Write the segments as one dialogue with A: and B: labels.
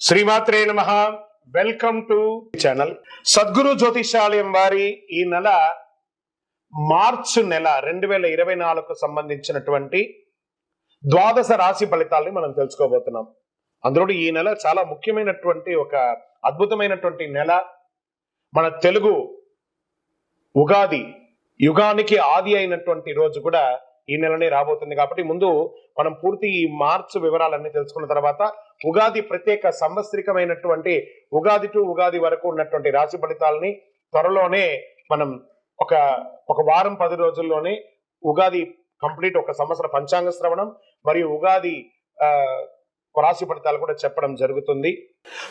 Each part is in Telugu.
A: శ్రీమాత్రే నమః. Welcome to channel. Sadguru Jyotishalayam వారి ఈ నెల మార్చి నెల 2024కు సంబంధించినటువంటి ద్వాదశ రాశి ఫలితాలని మనం తెలుసుకోబోతున్నాం. అందులో ఈ నెల చాలా ముఖ్యమైనటువంటి ఒక అద్భుతమైనటువంటి నెల. మన తెలుగు ఉగాది యుగానికి ఆది అయినటువంటి రోజు కూడా ఈ నెలనే రాబోతుంది. కాబట్టి ముందు మనం పూర్తి ఈ మార్చ్ వివరాలన్నీ తెలుసుకున్న తర్వాత ఉగాది ప్రత్యేక సంవత్సరికమైనటువంటి ఉగాది టు ఉగాది వరకు ఉన్నటువంటి రాశి ఫలితాలని త్వరలోనే మనం ఒక వారం 10 రోజుల్లోనే ఉగాది కంప్లీట్ ఒక సంవత్సర పంచాంగ శ్రవణం మరియు ఉగాది రాశి ఫలితాలు కూడా చెప్పడం జరుగుతుంది.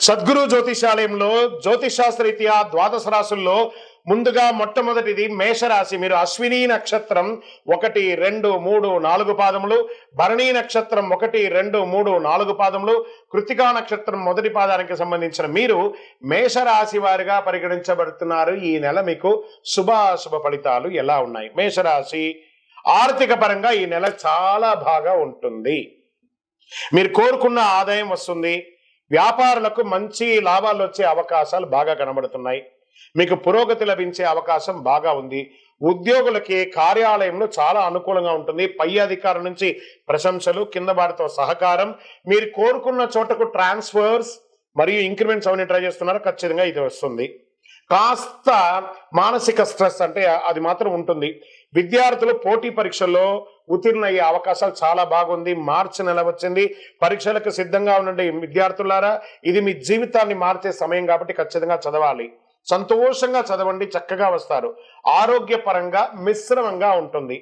A: సద్గురు జ్యోతిషాలయంలో జ్యోతిషాస్త్రరీత్యా ద్వాదశ రాశుల్లో ముందుగా మొట్టమొదటిది మేషరాశి. మీరు అశ్విని నక్షత్రం 1, 2, 3, 4 పాదములు, భరణి నక్షత్రం 1, 2, 3, 4 పాదములు, కృత్తికా నక్షత్రం మొదటి పాదానికి సంబంధించిన మీరు మేషరాశి వారిగా పరిగణించబడుతున్నారు. ఈ నెల మీకు శుభాశుభ ఫలితాలు ఎలా ఉన్నాయి? మేషరాశి ఆర్థిక పరంగా ఈ నెల చాలా బాగా ఉంటుంది. మీరు కోరుకున్న ఆదాయం వస్తుంది. వ్యాపారులకు మంచి లాభాలు వచ్చే అవకాశాలు బాగా కనబడుతున్నాయి. మీకు పురోగతి లభించే అవకాశం బాగా ఉంది. ఉద్యోగులకి కార్యాలయంలో చాలా అనుకూలంగా ఉంటుంది. పై అధికారుల నుంచి ప్రశంసలు, కింద వారితో సహకారం, మీరు కోరుకున్న చోటకు ట్రాన్స్ఫర్స్ మరియు ఇంక్రిమెంట్స్ అవన్నీ ట్రై చేస్తున్నారు, ఖచ్చితంగా ఇది వస్తుంది. కాస్త మానసిక స్ట్రెస్ అంటే అది మాత్రం ఉంటుంది. విద్యార్థులు పోటీ పరీక్షల్లో ఉత్తీర్ణ అయ్యే అవకాశాలు చాలా బాగుంది. మార్చి నెల వచ్చింది, పరీక్షలకు సిద్ధంగా ఉండండి విద్యార్థులారా. ఇది మీ జీవితాన్ని మార్చే సమయం కాబట్టి ఖచ్చితంగా చదవాలి. సంతోషంగా చదవండి, చక్కగా వస్తారు. ఆరోగ్యపరంగా మిశ్రమంగా ఉంటుంది.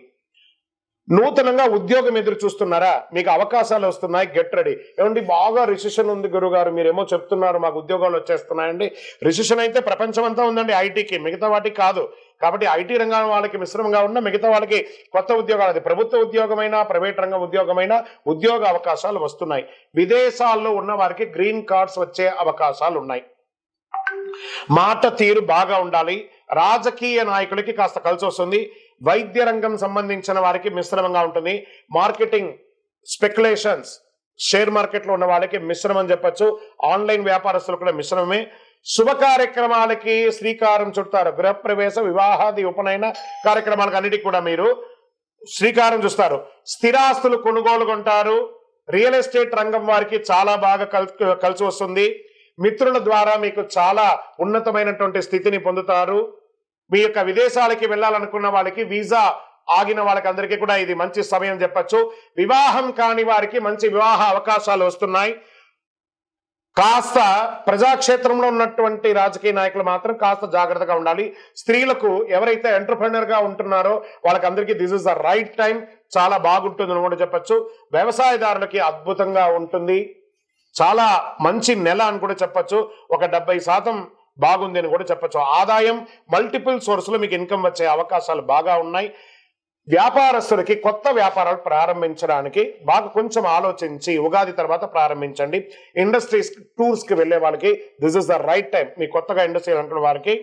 A: నూతనంగా ఉద్యోగం ఎదురు చూస్తున్నారా? మీకు అవకాశాలు వస్తున్నాయి, గెట్ రెడీ. ఏమండి బాగా రిసెషన్ ఉంది గురుగారు, మీరేమో చెప్తున్నారు మాకు ఉద్యోగాలు వచ్చేస్తున్నాయండి. రిసెషన్ అయితే ప్రపంచం అంతా ఉందండి ఐటీకి, మిగతా వాటికి కాదు. కాబట్టి ఐటీ రంగం వాళ్ళకి మిశ్రమంగా ఉన్న, మిగతా వాళ్ళకి కొత్త ఉద్యోగాలు, అది ప్రభుత్వ ఉద్యోగమైనా ప్రైవేట్ రంగం ఉద్యోగమైనా ఉద్యోగ అవకాశాలు వస్తున్నాయి. విదేశాల్లో ఉన్న వారికి గ్రీన్ కార్డ్స్ వచ్చే అవకాశాలు ఉన్నాయి. మాట తీరు బాగా ఉండాలి. రాజకీయ నాయకులకి కాస్త కలిసి వస్తుంది. వైద్య రంగం సంబంధించిన వారికి మిశ్రమంగా ఉంటుంది. మార్కెటింగ్, స్పెక్యులేషన్స్, షేర్ మార్కెట్ లో ఉన్న వాళ్ళకి మిశ్రమం చెప్పచ్చు. ఆన్లైన్ వ్యాపారస్తులు కూడా మిశ్రమమే. శుభ కార్యక్రమాలకి శ్రీకారం చుడతారు. గృహప్రవేశ, వివాహాది, ఉపనయన కార్యక్రమాలకు అన్నిటికీ కూడా మీరు శ్రీకారం చూస్తారు. స్థిరాస్తులు కొనుగోలు కొంటారు. రియల్ ఎస్టేట్ రంగం వారికి చాలా బాగా కలిసి వస్తుంది. మిత్రుల ద్వారా మీకు చాలా ఉన్నతమైనటువంటి స్థితిని పొందుతారు. మీ యొక్క విదేశాలకి వెళ్ళాలనుకున్న వాళ్ళకి, వీసా ఆగిన వాళ్ళకి అందరికీ కూడా ఇది మంచి సమయం చెప్పచ్చు. వివాహం కాని వారికి మంచి వివాహ అవకాశాలు వస్తున్నాయి. కాస్త ప్రజాక్షేత్రంలో ఉన్నటువంటి రాజకీయ నాయకులు మాత్రం కాస్త జాగ్రత్తగా ఉండాలి. స్త్రీలకు ఎవరైతే ఎంటర్‌ప్రెన్యూర్ గా ఉంటున్నారో వాళ్ళకందరికీ this is the right time, చాలా బాగుంటుందని కూడా చెప్పచ్చు. వ్యవసాయదారులకి అద్భుతంగా ఉంటుంది. చాలా మంచి నెల అని కూడా చెప్పచ్చు. ఒక 70% బాగుంది అని కూడా చెప్పచ్చు. ఆదాయం మల్టిపుల్ సోర్సులు మీకు ఇన్కమ్ వచ్చే అవకాశాలు బాగా ఉన్నాయి. వ్యాపారస్తులకి కొత్త వ్యాపారాలు ప్రారంభించడానికి బాగా కొంచెం ఆలోచించి ఉగాది తర్వాత ప్రారంభించండి. ఇండస్ట్రీస్, టూర్స్ కి వెళ్లే వాళ్ళకి this is the right time. మీ కొత్తగా ఇండస్ట్రీ అనుకున్న వారికి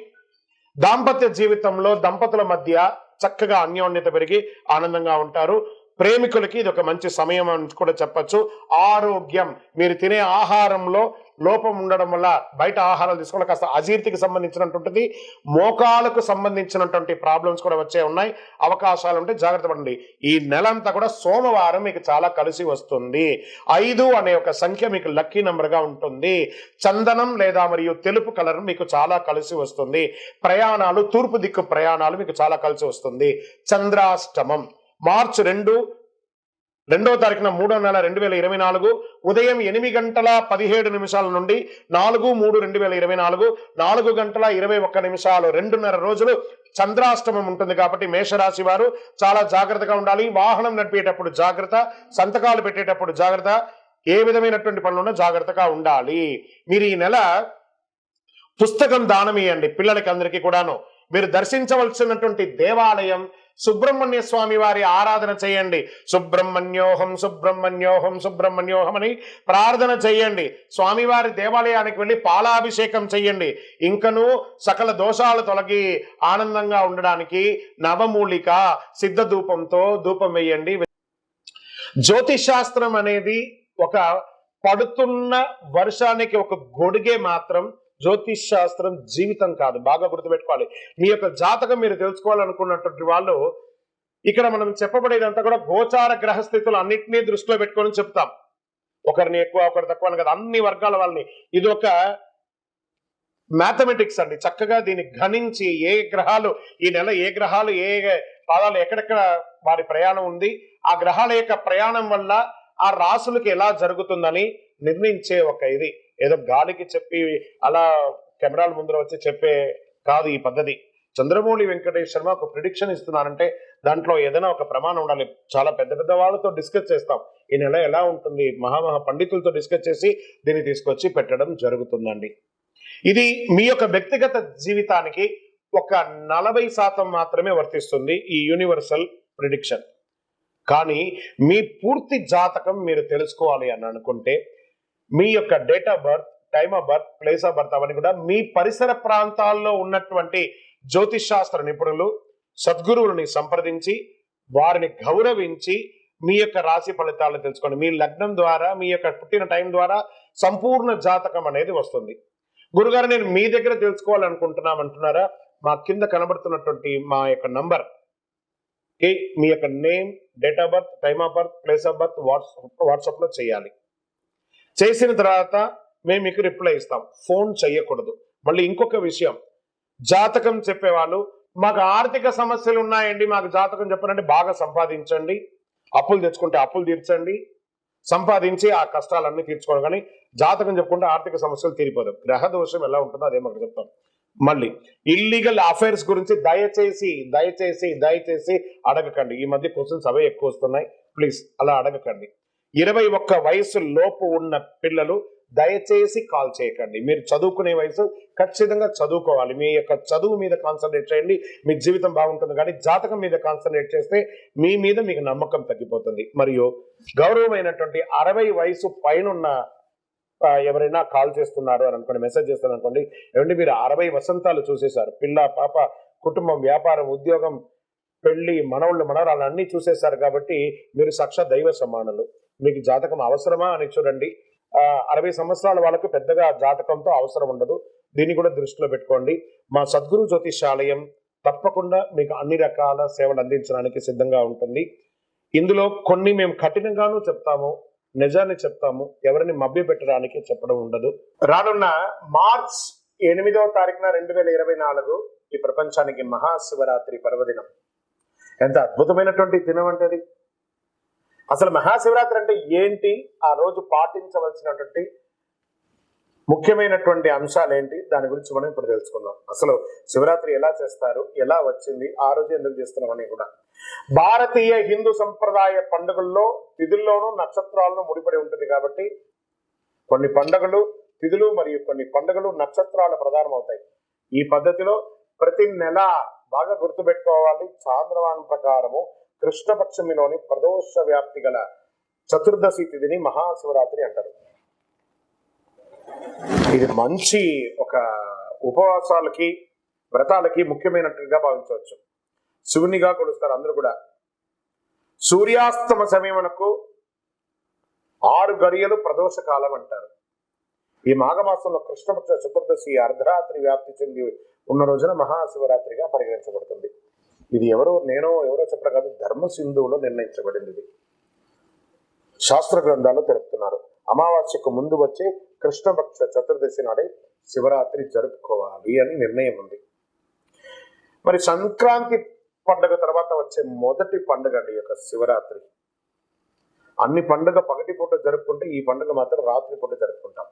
A: దాంపత్య జీవితంలో దంపతుల మధ్య చక్కగా అన్యోన్యత పెరిగి ఆనందంగా ఉంటారు. ప్రేమికులకి ఇది ఒక మంచి సమయం అని కూడా చెప్పచ్చు. ఆరోగ్యం, మీరు తినే ఆహారంలో లోపం ఉండడం వల్ల బయట ఆహారాలు తీసుకోవడం కాస్త అజీర్తికి సంబంధించినటువంటి, మోకాలకు సంబంధించినటువంటి ప్రాబ్లమ్స్ కూడా వచ్చే ఉన్నాయి. అవకాశాలు ఉంటే జాగ్రత్త పడండి. ఈ నెలంతా కూడా సోమవారం మీకు చాలా కలిసి వస్తుంది. 5 అనే ఒక సంఖ్య మీకు లక్కీ నెంబర్ గా ఉంటుంది. చందనం లేదా మరియు తెలుపు కలర్ మీకు చాలా కలిసి వస్తుంది. ప్రయాణాలు, తూర్పు దిక్కు ప్రయాణాలు మీకు చాలా కలిసి వస్తుంది. చంద్రాష్టమం మార్చి 2వ తారీఖున 3వ నెల 2024 ఉదయం 8:17 నుండి 4/3/2024 4:21 2.5 రోజులు చంద్రాష్టమం ఉంటుంది. కాబట్టి మేషరాశి వారు చాలా జాగ్రత్తగా ఉండాలి. వాహనం నడిపేటప్పుడు జాగ్రత్త, సంతకాలు పెట్టేటప్పుడు జాగ్రత్త, ఏ విధమైనటువంటి పనులున్నా జాగ్రత్తగా ఉండాలి. మీరు ఈ నెల పుస్తకం దానం ఇవ్వండి పిల్లలకి అందరికీ కూడాను. మీరు దర్శించవలసినటువంటి దేవాలయం సుబ్రహ్మణ్య స్వామి వారి ఆరాధన చేయండి. సుబ్రహ్మణ్యోహం సుబ్రహ్మణ్యోహం సుబ్రహ్మణ్యోహం అని ప్రార్థన చేయండి. స్వామివారి దేవాలయానికి వెళ్ళి పాలాభిషేకం చేయండి. ఇంకను సకల దోషాలు తొలగి ఆనందంగా ఉండడానికి నవమూలిక సిద్ధ ధూపంతో ధూపం వేయండి. జ్యోతిష్ శాస్త్రం అనేది ఒక పడుతున్న వర్షానికి ఒక గొడుగే మాత్రం జ్యోతిష్ శాస్త్రం జీవితం కాదు. బాగా గుర్తుపెట్టుకోవాలి. మీ యొక్క జాతకం మీరు తెలుసుకోవాలనుకున్నటువంటి వాళ్ళు ఇక్కడ మనం చెప్పబడేదంతా కూడా గోచార గ్రహస్థితులు అన్నింటినీ దృష్టిలో పెట్టుకొని చెప్తాం. ఒకరిని ఎక్కువ ఒకరు తక్కువ అని కదా, అన్ని వర్గాల వాళ్ళని. ఇది ఒక మ్యాథమెటిక్స్ అండి. చక్కగా దీన్ని గణించి ఏ గ్రహాలు ఈ నెల ఏ గ్రహాలు ఏ పాదాలు ఎక్కడెక్కడ వారి ప్రయాణం ఉంది, ఆ గ్రహాల యొక్క ప్రయాణం వల్ల ఆ రాసులకి ఎలా జరుగుతుందని నిర్ణయించే ఒక ఇది. ఏదో గాలికి చెప్పి అలా కెమెరాల ముందర వచ్చి చెప్పే కాదు ఈ పద్ధతి. చంద్రమౌళి వెంకటేష్ శర్మ ఒక ప్రిడిక్షన్ ఇస్తున్నారంటే దాంట్లో ఏదైనా ఒక ప్రమాణం ఉండాలి. చాలా పెద్ద పెద్ద వాళ్ళతో డిస్కస్ చేస్తాం, ఈ నెల ఎలా ఉంటుంది, మహామహా పండితులతో డిస్కస్ చేసి దీన్ని తీసుకొచ్చి పెట్టడం జరుగుతుందండి. ఇది మీ యొక్క వ్యక్తిగత జీవితానికి ఒక 40% మాత్రమే వర్తిస్తుంది ఈ యూనివర్సల్ ప్రిడిక్షన్. కానీ మీ పూర్తి జాతకం మీరు తెలుసుకోవాలి అని అనుకుంటే మీ యొక్క date of birth, time of birth, place of birth అవన్నీ కూడా మీ పరిసర ప్రాంతాల్లో ఉన్నటువంటి జ్యోతిష్ శాస్త్ర నిపుణులు, సద్గురువులని సంప్రదించి వారిని గౌరవించి మీ యొక్క రాశి ఫలితాలను తెలుసుకోండి. మీ లగ్నం ద్వారా, మీ యొక్క పుట్టిన టైం ద్వారా సంపూర్ణ జాతకం అనేది వస్తుంది. గురుగారు నేను మీ దగ్గర తెలుసుకోవాలనుకుంటున్నామంటున్నారా? మా కింద కనబడుతున్నటువంటి మా యొక్క నంబర్ మీ యొక్క name, date of birth, time of birth, place of birth WhatsApp లో చేయాలి. చేసిన తర్వాత మేము మీకు రిప్లై ఇస్తాం. ఫోన్ చేయకూడదు. మళ్ళీ ఇంకొక విషయం, జాతకం చెప్పేవాళ్ళు మాకు ఆర్థిక సమస్యలు ఉన్నాయండి, మాకు జాతకం చెప్పాలంటే బాగా సంపాదించండి, అప్పులు తెచ్చుకుంటే అప్పులు తీర్చండి, సంపాదించి ఆ కష్టాలన్నీ తీర్చుకోవడం. కానీ జాతకం చెప్పుకుంటే ఆర్థిక సమస్యలు తీరిపోదు. గ్రహ దోషం ఎలా ఉంటుందో అదే మాకు చెప్తాం. మళ్ళీ ఇల్లీగల్ అఫైర్స్ గురించి దయచేసి దయచేసి దయచేసి అడగకండి. ఈ మధ్య క్వశ్చన్స్ అవే ఎక్కువ వస్తున్నాయి. ప్లీజ్ అలా అడగకండి. 21 వయసు లోపు ఉన్న పిల్లలు దయచేసి కాల్ చేయకండి. మీరు చదువుకునే వయసు ఖచ్చితంగా చదువుకోవాలి. మీ యొక్క చదువు మీద కాన్సన్ట్రేట్ చేయండి, మీ జీవితం బాగుంటుంది. కానీ జాతకం మీద కాన్సన్ట్రేట్ చేస్తే మీ మీద మీకు నమ్మకం తగ్గిపోతుంది. మరియు గౌరవమైనటువంటి 60 వయసు పైనున్న ఎవరైనా కాల్ చేస్తున్నారు అని అనుకోండి, మెసేజ్ చేస్తున్నారు అనుకోండి, ఏమంటే మీరు 60 వసంతాలు చూసేశారు, పిల్ల పాప, కుటుంబం, వ్యాపారం, ఉద్యోగం, పెళ్లి, మనవుళ్ళు, మనవరాలు అన్ని చూసేశారు. కాబట్టి మీరు సాక్షాత్ దైవ సమానులు. మీకు జాతకం అవసరమా అని చూడండి. 60 సంవత్సరాల వాళ్ళకు పెద్దగా జాతకంతో అవసరం ఉండదు. దీన్ని కూడా దృష్టిలో పెట్టుకోండి. మా సద్గురు జ్యోతిషాలయం తప్పకుండా మీకు అన్ని రకాల సేవలు అందించడానికి సిద్ధంగా ఉంటుంది. ఇందులో కొన్ని మేము కఠినంగానూ చెప్తాము, నిజాన్ని చెప్తాము, ఎవరిని మభ్య పెట్టడానికి చెప్పడం ఉండదు. రానున్న మార్చ్ 8వ తారీఖున 2024 ఈ ప్రపంచానికి మహాశివరాత్రి పర్వదినం. ఎంత అద్భుతమైనటువంటి దినం అంటే అది. అసలు మహాశివరాత్రి అంటే ఏంటి, ఆ రోజు పాటించవలసినటువంటి ముఖ్యమైనటువంటి అంశాలు ఏంటి, దాని గురించి మనం ఇప్పుడు తెలుసుకుందాం. అసలు శివరాత్రి ఎలా చేస్తారు, ఎలా వచ్చింది, ఆ రోజు ఎందుకు చేస్తున్నాం అని కూడా. భారతీయ హిందూ సంప్రదాయ పండుగల్లో తిథుల్లోనూ నక్షత్రాలను ముడిపడి ఉంటుంది. కాబట్టి కొన్ని పండుగలు తిథులు మరియు కొన్ని పండుగలు నక్షత్రాలు ప్రధానం అవుతాయి. ఈ పద్ధతిలో ప్రతి నెల బాగా గుర్తుపెట్టుకోవాలి. చాంద్రమానం ప్రకారము కృష్ణపక్షమిలోని ప్రదోష వ్యాప్తి గల చతుర్దశి తిథిని మహాశివరాత్రి అంటారు. ఇది మంచి ఒక ఉపవాసాలకి, వ్రతాలకి ముఖ్యమైనట్టుగా భావించవచ్చు. శివునిగా కొలుస్తారు అందరూ కూడా. సూర్యాస్తమ సమయమునకు 6 గడియలు ప్రదోష కాలం అంటారు. ఈ మాఘమాసంలో కృష్ణపక్ష చతుర్దశి అర్ధరాత్రి వ్యాప్తి చెంది ఉన్న రోజున మహాశివరాత్రిగా పరిగణించబడుతుంది. ఇది ఎవరో చెప్పడం కాదు, ధర్మ సింధువులో నిర్ణయించబడింది. ఇది శాస్త్ర గ్రంథాలు తెలుపుతున్నారు. అమావాస్యకు ముందు వచ్చే కృష్ణపక్ష చతుర్దశి నాడే శివరాత్రి జరుపుకోవాలి అని నిర్ణయం ఉంది. మరి సంక్రాంతి పండుగ తర్వాత వచ్చే మొదటి పండుగ అండి యొక్క శివరాత్రి. అన్ని పండుగ పగటి పూట జరుపుకుంటే ఈ పండుగ మాత్రం రాత్రి పూట జరుపుకుంటాం.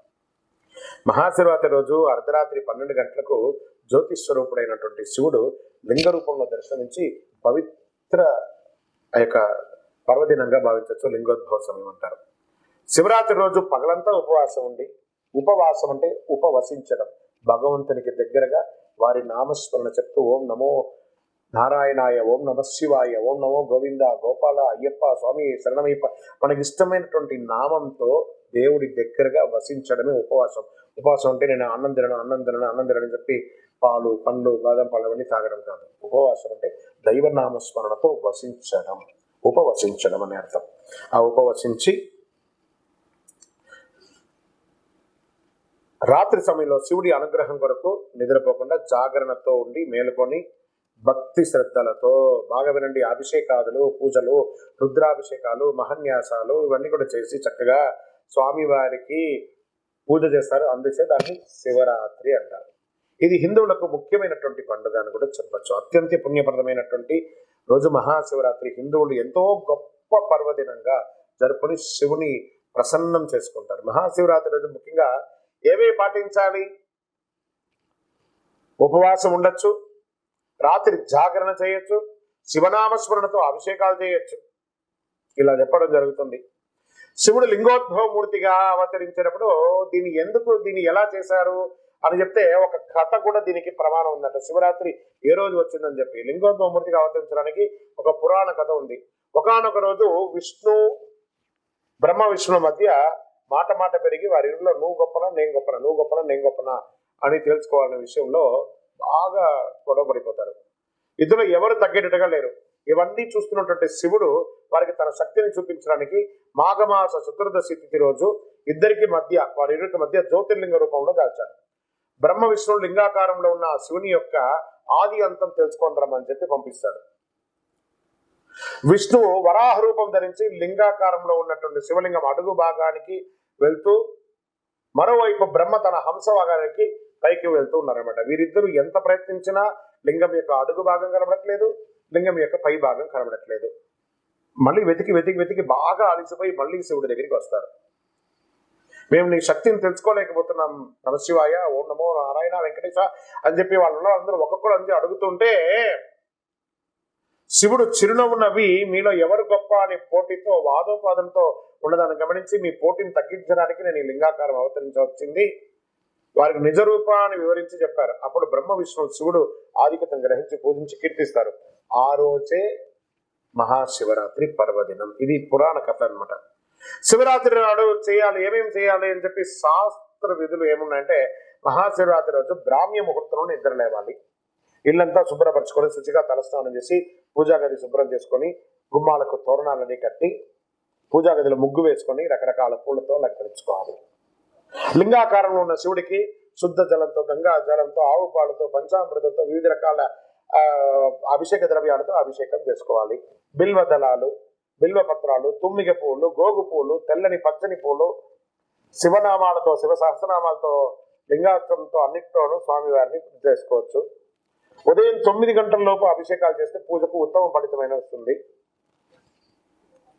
A: మహాశివరాత్రి రోజు అర్ధరాత్రి 12 గంటలకు జ్యోతిస్వరూపుడైనటువంటి శివుడు లింగ రూపంలో దర్శనించి పవిత్ర ఆ యొక్క పర్వదినంగా భావించవచ్చు. లింగోద్భవ సమయం అంటారు. శివరాత్రి రోజు పగలంతా ఉపవాసం ఉండి, ఉపవాసం అంటే ఉపవసించడం, భగవంతునికి దగ్గరగా వారి నామస్మరణ చెప్తూ ఓం నమో నారాయణాయ, ఓం నమ శివాయ, ఓం నమో గోవింద, గోపాల, అయ్యప్ప, స్వామి శరణమయ్యప్ప, మనకి ఇష్టమైనటువంటి నామంతో దేవుడి దగ్గరగా వసించడమే ఉపవాసం. ఉపవాసం అంటే నేను అన్నం తినని చెప్పి పాలు, పండ్లు, బాదం పళ్ళు అవన్నీ తాగడం కాదు. ఉపవాసం అంటే దైవనామస్మరణతో ఉపవసించడం అనే అర్థం. ఆ ఉపవసించి రాత్రి సమయంలో శివుడి అనుగ్రహం కొరకు నిద్రపోకుండా జాగరణతో ఉండి మేలుకొని భక్తి శ్రద్ధలతో బాగా వినండి, అభిషేకాదులు, పూజలు, రుద్రాభిషేకాలు, మహన్యాసాలు ఇవన్నీ కూడా చేసి చక్కగా స్వామివారికి పూజ చేస్తారు. అందుకే దాన్ని శివరాత్రి అంటారు. ఇది హిందువులకు ముఖ్యమైనటువంటి పండుగ అని కూడా చెప్పచ్చు. అత్యంత పుణ్యప్రదమైనటువంటి రోజు మహాశివరాత్రి. హిందువులు ఎంతో గొప్ప పర్వదినంగా జరుపుకొని శివుని ప్రసన్నం చేసుకుంటారు. మహాశివరాత్రి రోజు ముఖ్యంగా ఏవేవి పాటించాలి? ఉపవాసం ఉండొచ్చు, రాత్రి జాగరణ చేయొచ్చు, శివనామస్మరణతో అభిషేకాలు చేయొచ్చు. ఇలా చెప్పడం జరుగుతుంది. శివుడు లింగోద్భవ మూర్తిగా అవతరించినప్పుడు దీన్ని ఎలా చేశారు అని చెప్తే ఒక కథ కూడా దీనికి ప్రమాణం ఉందట. శివరాత్రి ఏ రోజు వచ్చిందని చెప్పి లింగోద్భవ మూర్తిగా అవతరించడానికి ఒక పురాణ కథ ఉంది. ఒకానొక రోజు బ్రహ్మ విష్ణుల మధ్య మాట పెరిగి వారి ఇంట్లో నువ్వు గొప్పనా నేను గొప్పనా, నువ్వు గొప్పనా నేను గొప్పనా అని తెలుసుకోవాలనే విషయంలో బాగా గొడవ పడిపోతారు. ఇద్దరు ఎవరు తగ్గేటట్టుగా లేరు. ఇవన్నీ చూస్తున్నటువంటి శివుడు వారికి తన శక్తిని చూపించడానికి మాఘమాస చతుర్దశి తిథి రోజు వారిద్దరికి మధ్య జ్యోతిర్లింగ రూపంలో దాల్చాడు. బ్రహ్మ విష్ణువు లింగాకారంలో ఉన్న శివుని యొక్క ఆది అంతం తెలుసుకొని రమ్మని చెప్పి పంపిస్తాడు. విష్ణువు వరాహ రూపం ధరించి లింగాకారంలో ఉన్నటువంటి శివలింగం అడుగు భాగానికి వెళ్తూ, మరోవైపు బ్రహ్మ తన హంస భాగానికి పైకి వెళ్తూ ఉన్నారన్నమాట. వీరిద్దరూ ఎంత ప్రయత్నించినా లింగం యొక్క అడుగు భాగం కనబడట్లేదు, లింగం యొక్క పై భాగం కనబడట్లేదు. మళ్ళీ వెతికి బాగా అలిసిపోయి మళ్ళీ శివుడి దగ్గరికి వస్తారు. మేము నీ శక్తిని తెలుసుకోలేకపోతున్నాం, నమశివాయ, ఓం నమో నారాయణ వెంకటేశ అని చెప్పి వాళ్ళందరూ ఒక్కొక్కరు అని అడుగుతుంటే శివుడు చిరునవ్వు నవ్వి మీలో ఎవరు గొప్ప అనే పోటీతో వాదోపాదంతో ఉన్నదాన్ని గమనించి మీ పోటీని తగ్గించడానికి నేను ఈ లింగాకారం అవతరించవచ్చింది, వారికి నిజ రూపాన్ని వివరించి చెప్పారు. అప్పుడు బ్రహ్మ విష్ణు శివుడు ఆధిక్యతను గ్రహించి పూజించి కీర్తిస్తారు. ఆ రోజే మహాశివరాత్రి పర్వదినం. ఇది పురాణ కథ అనమాట. శివరాత్రి నాడు ఏమేమి చేయాలి అని చెప్పి శాస్త్ర విధులు ఏమున్నాయంటే, మహాశివరాత్రి రోజు బ్రాహ్మ్య ముహూర్తంలో నిద్ర లేవాలి, ఇల్లంతా శుభ్రపరచుకొని శుచిగా తలస్నానం చేసి పూజా గది శుభ్రం చేసుకొని గుమ్మాలకు తోరణాలని కట్టి పూజా గదిలో ముగ్గు వేసుకొని రకరకాల పూలతో అలంకరించుకోవాలి. లింగాకారంలో ఉన్న శివుడికి శుద్ధ జలంతో, గంగా జలంతో, ఆవు పాలతో, పంచామృతంతో, వివిధ రకాల అభిషేక ద్రవ్యాలతో అభిషేకం చేసుకోవాలి. బిల్వ దళాలు, బిల్వ పత్రాలు, తుమ్మిగ పూలు, గోగు పూలు, తెల్లని పచ్చని పూలు, శివనామాలతో, శివ సహస్రనామాలతో, లింగాష్టంతో అన్నిటితోనూ స్వామివారిని చేసుకోవచ్చు. ఉదయం 9 గంటల లోపు అభిషేకాలు చేస్తే పూజకు ఉత్తమ ఫలితమైన వస్తుంది.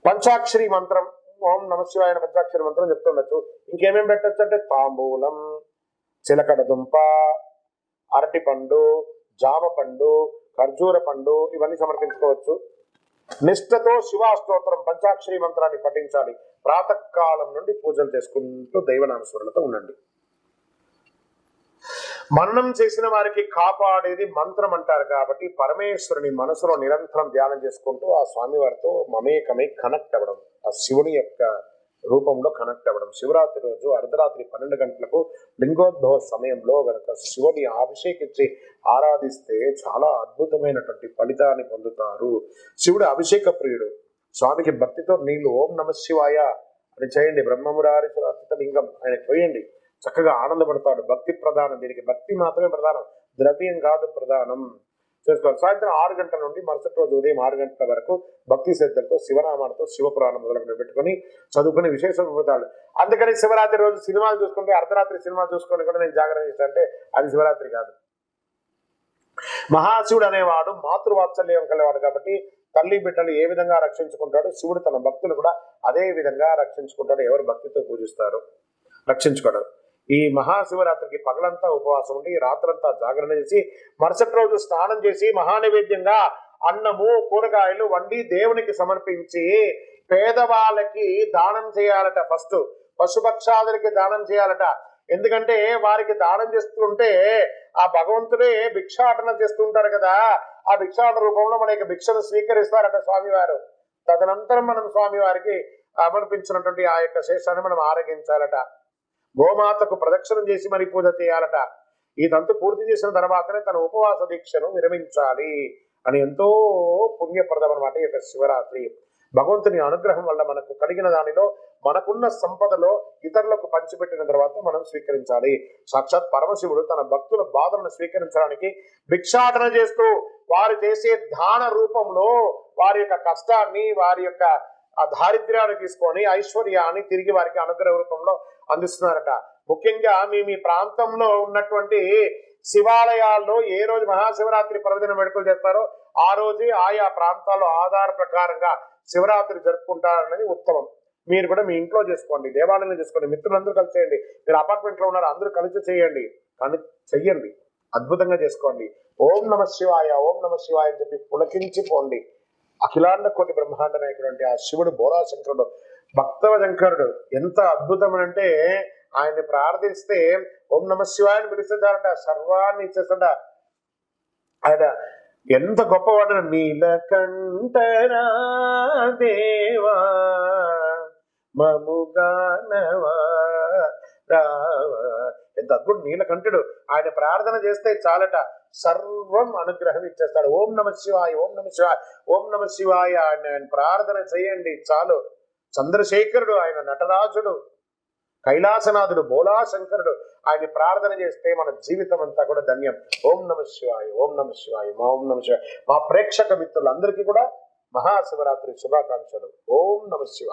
A: పంచాక్షరి మంత్రం, ఓం నమశివాయ పంచాక్షరి మంత్రం చెప్తుండొచ్చు. ఇంకేమేమి పెట్టచ్చు అంటే తాంబూలం, చిలకడ దుంప, అరటి పండు, జామ పండు, ఖర్జూర పండు ఇవన్నీ సమర్పించుకోవచ్చు. నిష్ఠతో శివాస్తోత్రం పంచాక్షరి మంత్రాన్ని పఠించాలి. ప్రాతకాలం నుండి పూజలు చేసుకుంటూ దైవనామస్మరణతో ఉండండి. మననం చేసిన వారికి కాపాడేది మంత్రం అంటారు కాబట్టి పరమేశ్వరుని మనసులో నిరంతరం ధ్యానం చేసుకుంటూ ఆ స్వామివారితో మమేకమై కనెక్ట్ అవ్వడం, ఆ శివుని యొక్క రూపంలో కనెక్ట్ అవ్వడం. శివరాత్రి రోజు అర్ధరాత్రి 12 గంటలకు లింగోద్భవ సమయంలో గనక శివుని అభిషేకించి ఆరాధిస్తే చాలా అద్భుతమైనటువంటి ఫలితాన్ని పొందుతారు. శివుడు అభిషేక ప్రియుడు. స్వామికి భక్తితో నీళ్లు ఓం నమ శివాయ అని చేయండి. బ్రహ్మమురారి లింగం ఆయన పోయండి, చక్కగా ఆనందపడతాడు. భక్తి ప్రధానం, దీనికి భక్తి మాత్రమే ప్రధానం, ద్రవ్యం కాదు ప్రధానం. చేసుకోవాలి. సాయంత్రం 6 గంటల నుండి మరుసటి రోజు ఉదయం 6 గంటల వరకు భక్తి శ్రద్ధలతో శివనామాలతో శివపురాణం మొదలుకొని పెట్టుకొని చదువుకుని విశేషం పొందుతాడు. అందుకని శివరాత్రి రోజు సినిమాలు చూసుకుంటే, అర్ధరాత్రి సినిమా చూసుకొని కూడా నేను జాగ్రత్త చేస్తానంటే అది శివరాత్రి కాదు. మహాశివుడు అనేవాడు మాతృవాత్సల్యం కలివాడు కాబట్టి తల్లి బిడ్డలు ఏ విధంగా రక్షించుకుంటాడు, శివుడు తన భక్తులు కూడా అదే విధంగా రక్షించుకుంటాడు. ఎవరు భక్తితో పూజిస్తారు రక్షించుకోవడం. ఈ మహాశివరాత్రికి పగలంతా ఉపవాసం ఉండి రాత్రంతా జాగరణ చేసి మరుసటి రోజు స్నానం చేసి మహానైవేద్యంగా అన్నము కూరగాయలు వండి దేవునికి సమర్పించి పేదవాళ్ళకి దానం చేయాలట. ఫస్ట్ పశుపక్షాదులకి దానం చేయాలట. ఎందుకంటే వారికి దానం చేస్తుంటే ఆ భగవంతుడే భిక్షాటన చేస్తుంటారు కదా, ఆ భిక్షాటన రూపంలో మనకి భిక్షను స్వీకరిస్తారట స్వామివారు. తదనంతరం మనం స్వామివారికి సమర్పించినటువంటి ఆ యొక్క శేషాన్ని మనం ఆరగించాలట. గోమాతకు ప్రదక్షిణం చేసి మరి పూజ చేయాలట. ఇదంతా పూర్తి చేసిన తర్వాతనే తన ఉపవాస దీక్షను విరమించాలి అని ఎంతో పుణ్యప్రదం అన్నమాట ఈ యొక్క శివరాత్రి. భగవంతుని అనుగ్రహం వల్ల మనకు కలిగిన దానిలో మనకున్న సంపదలో ఇతరులకు పంచిపెట్టిన తర్వాత మనం స్వీకరించాలి. సాక్షాత్ పరమశివుడు తన భక్తుల బాధలను స్వీకరించడానికి భిక్షాటన చేస్తూ వారు చేసే దాన రూపంలో వారి యొక్క కష్టాన్ని, వారి యొక్క ఆ దారిద్ర్యాన్ని తీసుకొని ఐశ్వర్యాన్ని తిరిగి వారికి అనుగ్రహ రూపంలో అందిస్తున్నారట. ముఖ్యంగా మీ ప్రాంతంలో ఉన్నటువంటి శివాలయాల్లో ఏ రోజు మహాశివరాత్రి పర్వదిన వేడుకలు చేస్తారో ఆ రోజే ఆయా ప్రాంతాల్లో ఆధార ప్రకారంగా శివరాత్రి జరుపుకుంటారనేది ఉత్తమం. మీరు కూడా మీ ఇంట్లో చేసుకోండి, దేవాలయంలో చేసుకోండి, మిత్రులందరూ కలిసి చేయండి. మీరు అపార్ట్మెంట్లో ఉన్నారు, అందరూ కలిసి చేయండి, కానీ చెయ్యండి, అద్భుతంగా చేసుకోండి. ఓం నమ శివాయ, ఓం నమ శివాయ అని చెప్పి పులకించిపోండి. అఖిలాండ కోటి బ్రహ్మాండ నాయకుడు ఆ శివుడు బోళాశంకరుడు, భక్తవ శంకరుడు ఎంత అద్భుతమనంటే ఆయన్ని ప్రార్థిస్తే ఓం నమ శివాయని పిలుస్తారట, సర్వాన్ని ఇచ్చేస్తాడ. ఆయన ఎంత గొప్పవాడు. నీలకంఠనా దేవా మముగానవా రావా, ఎంత అద్భుతం. నీలకంఠుడు ఆయన ప్రార్థన చేస్తే చాలట, సర్వం అనుగ్రహం ఇచ్చేస్తాడు. ఓం నమ శివాయ, ఓం నమ శివాయ, ఓం నమ శివాయ ఆయన ప్రార్థన చేయండి చాలు. చంద్రశేఖరుడు, ఆయన నటరాజుడు, కైలాసనాథుడు, బోళాశంకరుడు, ఆయన ప్రార్థన చేస్తే మన జీవితం అంతా కూడా ధన్యం. ఓం నమ శివాయ, ఓం నమ శివాయ, ఓం నమ శివాయ. మా ప్రేక్షక మిత్రులందరికీ కూడా మహాశివరాత్రి శుభాకాంక్షలు. ఓం నమ శివాయ.